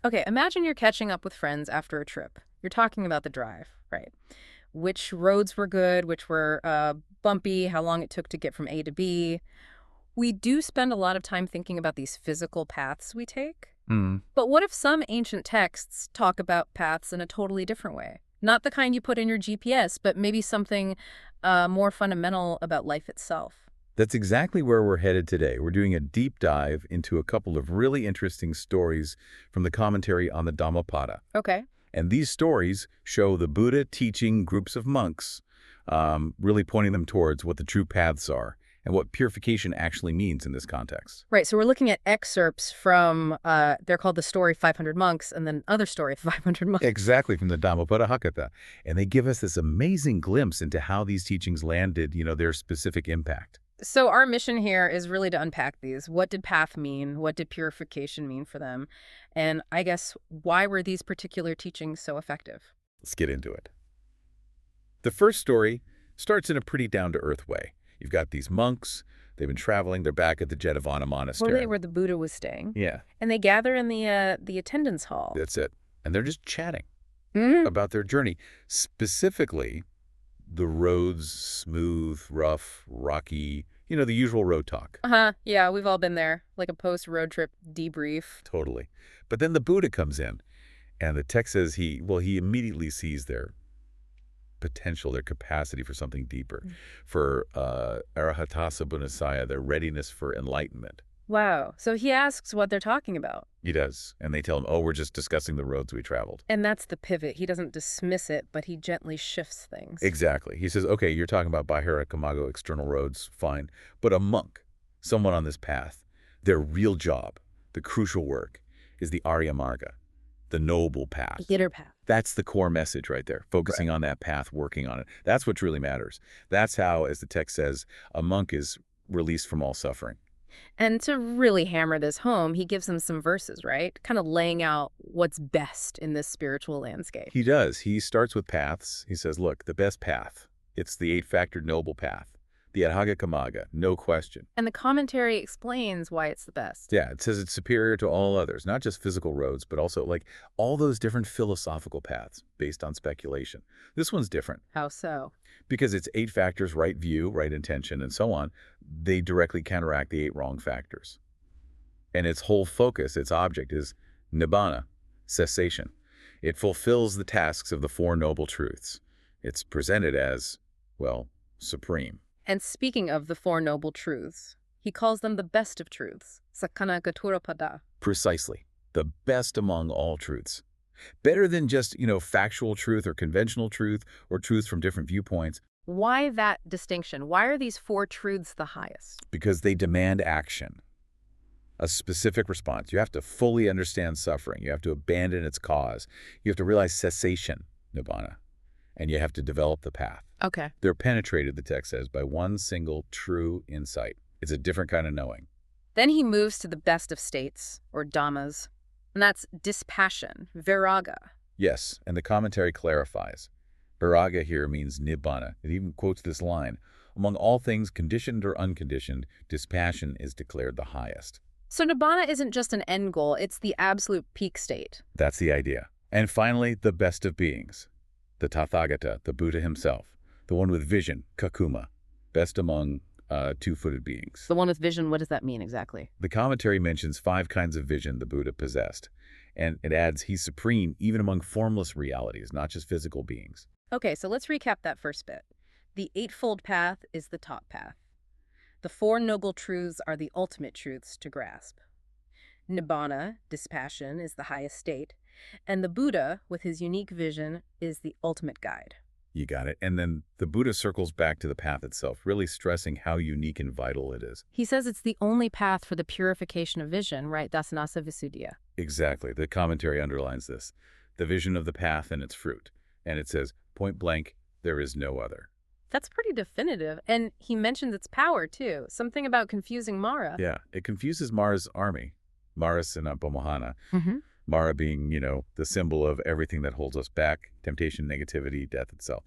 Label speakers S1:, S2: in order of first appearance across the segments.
S1: Okay, imagine you're catching up with friends after a trip. You're talking about the drive, right? Which roads were good, which were bumpy, how long it took to get from A to B. We do spend a lot of time thinking about these physical paths we take.
S2: Mm.
S1: But what if some ancient texts talk about paths in a totally different way? Not the kind you put in your GPS, but maybe something more fundamental about life itself.
S2: That's exactly where we're headed today. We're doing a deep dive into a couple of really interesting stories from the commentary on the Dhammapada.
S1: Okay.
S2: And these stories show the Buddha teaching groups of monks, really pointing them towards what the true paths are and what purification actually means in this context.
S1: Right, so we're looking at excerpts from, they're called the story 500 Monks, and then other story 500 Monks.
S2: Exactly, from the Dhammapada. And they give us this amazing glimpse into how these teachings landed, their specific impact.
S1: So our mission here is really to unpack these. What did path mean? What did purification mean for them? And I guess, why were these particular teachings so effective?
S2: Let's get into it. The first story starts in a pretty down-to-earth way. You've got these monks. They've been traveling. They're back at the Jetavana monastery.
S1: Where the Buddha was staying.
S2: Yeah.
S1: And they gather in the attendance hall.
S2: That's it. And they're just chatting
S1: Mm.
S2: about their journey. Specifically, the roads, smooth, rough, rocky, the usual road talk.
S1: Uh-huh. Yeah, we've all been there. Like a post-road trip debrief.
S2: Totally. But then the Buddha comes in, and the text says he immediately sees their potential, their capacity for something deeper, for arahantship, their readiness for enlightenment.
S1: Wow. So he asks what they're talking about.
S2: He does. And they tell him, oh, we're just discussing the roads we traveled.
S1: And that's the pivot. He doesn't dismiss it, but he gently shifts things.
S2: Exactly. He says, okay, you're talking about Bahira Kamago, external roads, fine. But a monk, someone on this path, their real job, the crucial work, is the Arya Marga, the noble path.
S1: The inner path.
S2: That's the core message right there, focusing on that path, working on it. That's what truly matters. That's how, as the text says, a monk is released from all suffering.
S1: And to really hammer this home, he gives them some verses, right? Kind of laying out what's best in this spiritual landscape.
S2: He does. He starts with paths. He says, look, the best path, it's the eight-factored noble path, the Adhagakamaga, no question.
S1: And the commentary explains why it's the best.
S2: Yeah, it says it's superior to all others, not just physical roads, but also like all those different philosophical paths based on speculation. This one's different.
S1: How so?
S2: Because it's 8 factors, right view, right intention, and so on. They directly counteract the 8 wrong factors. And its whole focus, its object, is nibbana, cessation. It fulfills the tasks of the 4 noble truths. It's presented as, well, supreme.
S1: And speaking of the 4 noble truths, he calls them the best of truths, sakana pada.
S2: Precisely. The best among all truths. Better than just, factual truth or conventional truth or truth from different viewpoints.
S1: Why that distinction? Why are these 4 truths the highest?
S2: Because they demand action. A specific response. You have to fully understand suffering. You have to abandon its cause. You have to realize cessation, nibbana. And you have to develop the path.
S1: Okay.
S2: They're penetrated, the text says, by one single true insight. It's a different kind of knowing.
S1: Then he moves to the best of states, or dhammas, and that's dispassion, viraga.
S2: Yes, and the commentary clarifies. Viraga here means nibbana. It even quotes this line, among all things conditioned or unconditioned, dispassion is declared the highest.
S1: So nibbana isn't just an end goal, it's the absolute peak state.
S2: That's the idea. And finally, the best of beings. The Tathagata, the Buddha himself, the one with vision, kakuma, best among two-footed beings.
S1: The one with vision, what does that mean exactly?
S2: The commentary mentions 5 kinds of vision the Buddha possessed, and it adds he's supreme even among formless realities, not just physical beings.
S1: Okay, so let's recap that first bit. The Eightfold Path is the top path. The 4 noble truths are the ultimate truths to grasp. Nibbana, dispassion, is the highest state, and the Buddha, with his unique vision, is the ultimate guide.
S2: You got it. And then the Buddha circles back to the path itself, really stressing how unique and vital it is.
S1: He says it's the only path for the purification of vision, right? Dasanasa Visuddhya.
S2: Exactly. The commentary underlines this. The vision of the path and its fruit. And it says, point blank, there is no other.
S1: That's pretty definitive. And he mentions its power, too. Something about confusing Mara.
S2: Yeah, it confuses Mara's army. Mara's and Aparaṃ.
S1: Mm-hmm.
S2: Mara being, the symbol of everything that holds us back, temptation, negativity, death itself.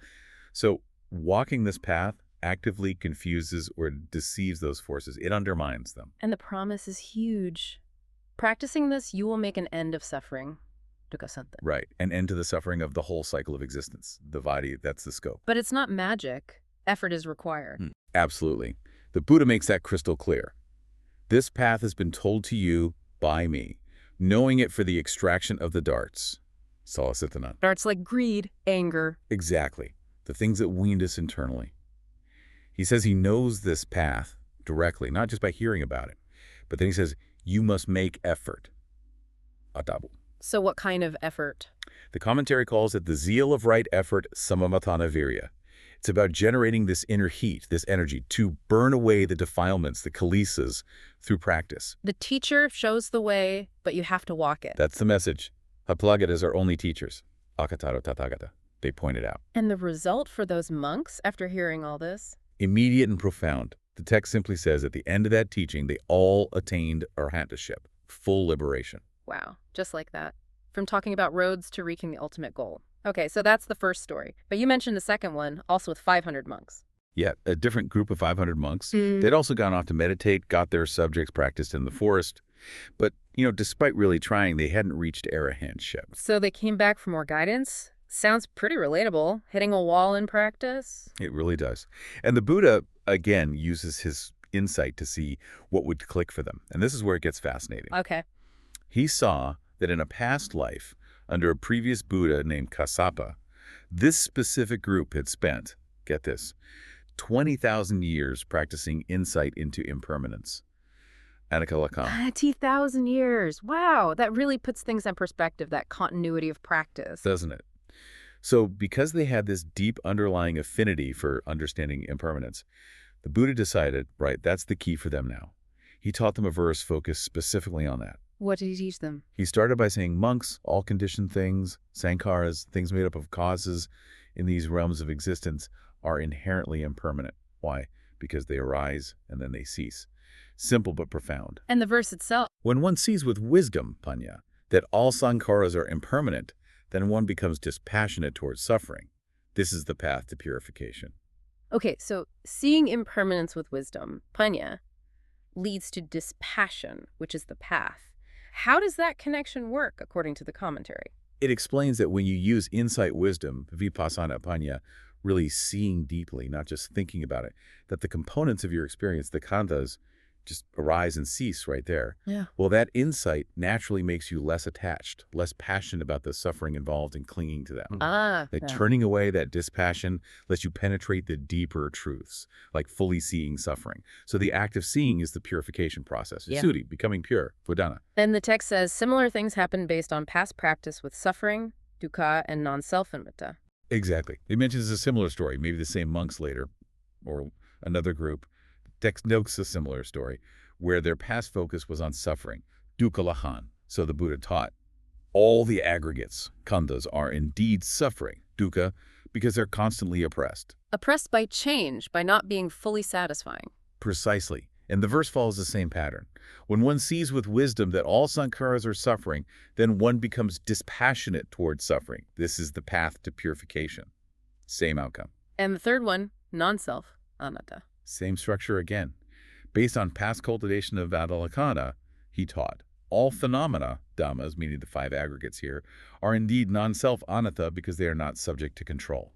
S2: So walking this path actively confuses or deceives those forces. It undermines them.
S1: And the promise is huge. Practicing this, you will make an end of suffering. dukkha.
S2: Right. An end to the suffering of the whole cycle of existence. The vadi, that's the scope.
S1: But it's not magic. Effort is required.
S2: Absolutely. The Buddha makes that crystal clear. This path has been told to you by me, knowing it for the extraction of the darts. Salasitana.
S1: Darts like greed, anger.
S2: Exactly. The things that wound us internally. He says he knows this path directly, not just by hearing about it. But then he says, you must make effort. Atabu.
S1: So what kind of effort?
S2: The commentary calls it the zeal of right effort, samamatana virya. It's about generating this inner heat, this energy, to burn away the defilements, the kilesas, through practice.
S1: The teacher shows the way, but you have to walk it.
S2: That's the message. Aplagatas are only teachers. Akataro tathagata. They pointed out.
S1: And the result for those monks after hearing all this?
S2: Immediate and profound. The text simply says at the end of that teaching, they all attained arahantship, full liberation.
S1: Wow, just like that. From talking about roads to reaching the ultimate goal. Okay, so that's the first story. But you mentioned the second one, also with 500 monks.
S2: Yeah, a different group of 500 monks. They'd also gone off to meditate, got their subjects practiced in the forest. But, despite really trying, they hadn't reached arahantship.
S1: So they came back for more guidance? Sounds pretty relatable. Hitting a wall in practice?
S2: It really does. And the Buddha, again, uses his insight to see what would click for them. And this is where it gets fascinating.
S1: Okay.
S2: He saw that in a past life, under a previous Buddha named Kassapa, this specific group had spent, get this, 20,000 years practicing insight into impermanence. Anicca.
S1: 20,000 years. Wow, that really puts things in perspective, that continuity of practice.
S2: Doesn't it? So because they had this deep underlying affinity for understanding impermanence, the Buddha decided, right, that's the key for them now. He taught them a verse focused specifically on that.
S1: What did he teach them?
S2: He started by saying monks, all conditioned things, sankharas, things made up of causes in these realms of existence, are inherently impermanent. Why? Because they arise and then they cease. Simple but profound.
S1: And the verse itself?
S2: When one sees with wisdom, Pañña, that all sankharas are impermanent, then one becomes dispassionate towards suffering. This is the path to purification.
S1: Okay, so seeing impermanence with wisdom, Pañña, leads to dispassion, which is the path. How does that connection work, according to the commentary?
S2: It explains that when you use insight wisdom, vipassana pañña, really seeing deeply, not just thinking about it, that the components of your experience, the khandhas, just arise and cease right there.
S1: Yeah.
S2: Well, that insight naturally makes you less attached, less passionate about the suffering involved in clinging to them. Turning away that dispassion lets you penetrate the deeper truths, like fully seeing suffering. So the act of seeing is the purification process.
S1: Yeah.
S2: Suddhi, becoming pure, Vedana.
S1: Then the text says similar things happen based on past practice with suffering, dukkha, and non-self anattā.
S2: Exactly. It mentions a similar story, maybe the same monks later, or another group. Text notes a similar story, where their past focus was on suffering, dukkha. So the Buddha taught, all the aggregates, khandhas, are indeed suffering, dukkha, because they're constantly oppressed.
S1: Oppressed by change, by not being fully satisfying.
S2: Precisely. And the verse follows the same pattern. When one sees with wisdom that all sankharas are suffering, then one becomes dispassionate towards suffering. This is the path to purification. Same outcome.
S1: And the third one, non-self, anattā.
S2: Same structure again. Based on past cultivation of Avalokana, he taught, all phenomena, dhammas, meaning the 5 aggregates here, are indeed non-self anattā because they are not subject to control.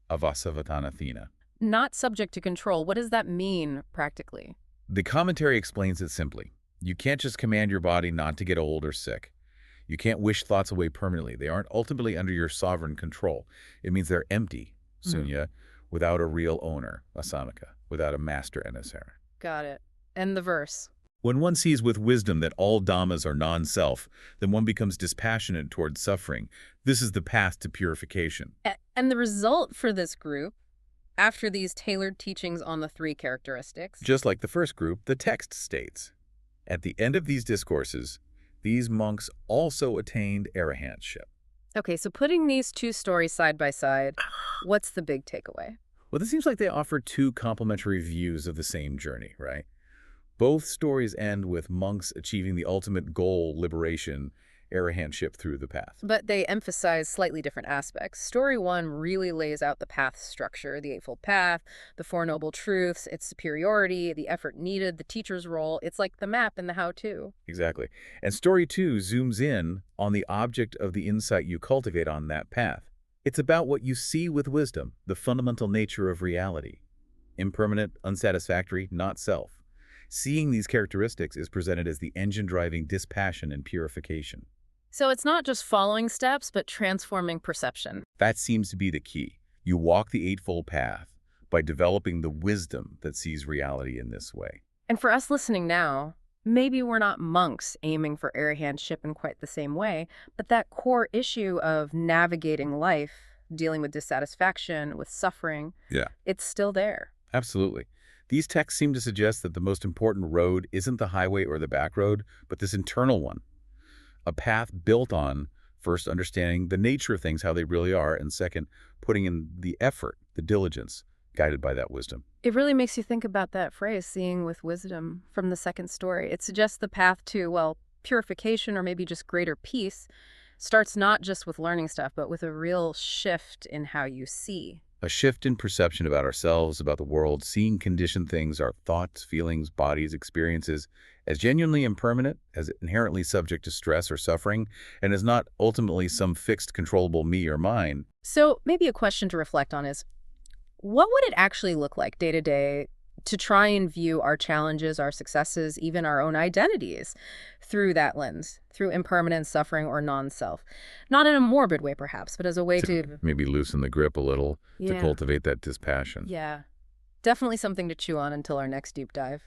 S2: Avasavatanathina.
S1: Not subject to control. What does that mean practically?
S2: The commentary explains it simply. You can't just command your body not to get old or sick. You can't wish thoughts away permanently. They aren't ultimately under your sovereign control. It means they're empty, sunya, without a real owner, asamika, without a master emissaire.
S1: Got it. And the verse.
S2: When one sees with wisdom that all dhammas are non-self, then one becomes dispassionate towards suffering. This is the path to purification.
S1: And the result for this group, after these tailored teachings on the 3 characteristics?
S2: Just like the first group, the text states, at the end of these discourses, these monks also attained arahantship.
S1: Okay, so putting these 2 stories side by side, what's the big takeaway?
S2: Well, it seems like they offer 2 complementary views of the same journey, right? Both stories end with monks achieving the ultimate goal, liberation, arahantship through the path.
S1: But they emphasize slightly different aspects. Story 1 really lays out the path structure, the Eightfold Path, the Four Noble Truths, its superiority, the effort needed, the teacher's role. It's like the map and the how-to.
S2: Exactly. And story 2 zooms in on the object of the insight you cultivate on that path. It's about what you see with wisdom, the fundamental nature of reality. Impermanent, unsatisfactory, not self. Seeing these characteristics is presented as the engine driving dispassion and purification.
S1: So it's not just following steps, but transforming perception.
S2: That seems to be the key. You walk the Eightfold Path by developing the wisdom that sees reality in this way.
S1: And for us listening now, maybe we're not monks aiming for arahantship in quite the same way, but that core issue of navigating life, dealing with dissatisfaction, with suffering, it's still there.
S2: Absolutely. These texts seem to suggest that the most important road isn't the highway or the back road, but this internal one. A path built on, first, understanding the nature of things, how they really are, and second, putting in the effort, the diligence, guided by that wisdom.
S1: It really makes you think about that phrase, seeing with wisdom, from the second story. It suggests the path to, well, purification or maybe just greater peace starts not just with learning stuff, but with a real shift in how you see.
S2: A shift in perception about ourselves, about the world, seeing conditioned things, our thoughts, feelings, bodies, experiences, as genuinely impermanent, as inherently subject to stress or suffering, and as not ultimately some fixed, controllable me or mine.
S1: So maybe a question to reflect on is, what would it actually look like day to day to try and view our challenges, our successes, even our own identities through that lens, through impermanence, suffering, or non-self? Not in a morbid way, perhaps, but as a way to
S2: maybe loosen the grip a little, to cultivate that dispassion.
S1: Yeah. Definitely something to chew on until our next deep dive.